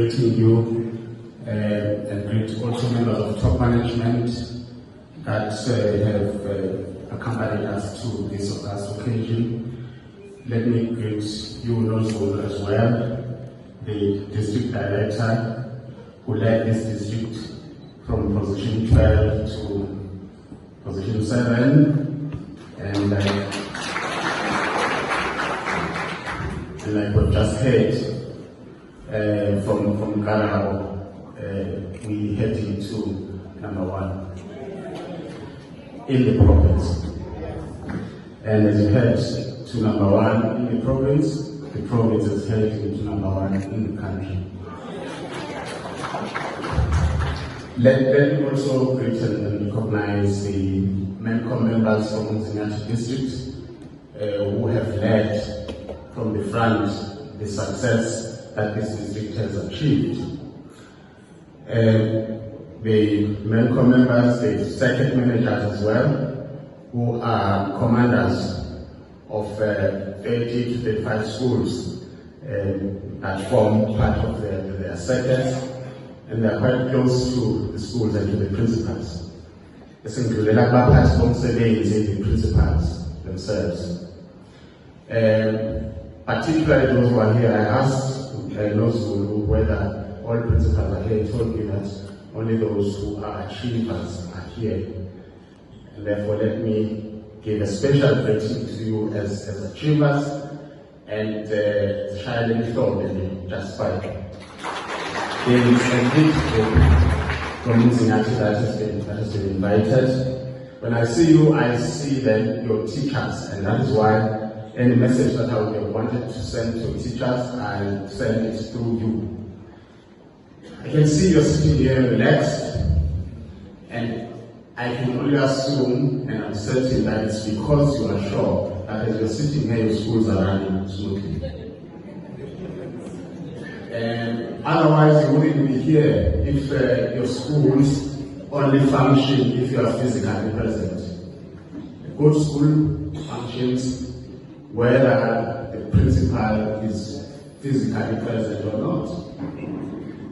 greeting you and greet also members of top management that have accompanied us to this occasion. Let me greet you, Nozulu, as well, the district director who led this district from position 12 to position 7, and like we've just heard from Karao, we heading to number 1 in the province. And as you head to number 1 in the province is heading to number 1 in the country. Let me also greet and recognize the MENCOM members from UMzinyathi district who have led from the front the success that this district has achieved. The MENCOM members, the circuit managers as well, who are commanders of 30 to 35 schools that form part of their circuits, and they are quite close to the schools and to the principals. The principals themselves. Particularly those who are here, I asked Nozulu whether all principals are here. He told me that only those who are achievers are here. And therefore, let me give a special greeting to you as achievers and shining thought and just fight. There is a big group from UMzinyathi that has been invited. When I see you, I see that your teachers, and that is why any message that I would have wanted to send to teachers, I send it through you. I can see you're sitting here relaxed, and I can only assume, and I'm certain that it's because you are sure that as you're sitting here, your schools are running smoothly. And otherwise, you wouldn't be here if your schools only function if you are physically present. A good school functions whether the principal is physically present or not.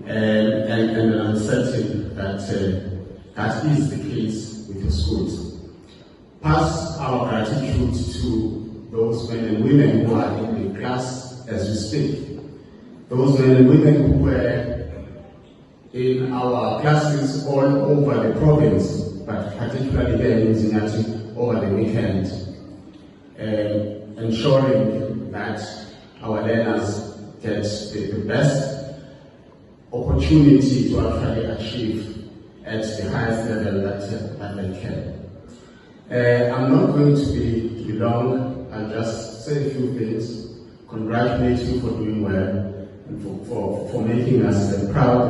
And I'm certain that that is the case with your schools. Pass our gratitude to those men and women who are in the class as we speak. Those men and women who were in our classes all over the province, but particularly here in UMzinyathi over the weekend, ensuring that our learners get the best opportunity to actually achieve at the highest level that they can. I'm not going to be long. I'll just say a few things, congratulate you for doing well and for making us proud.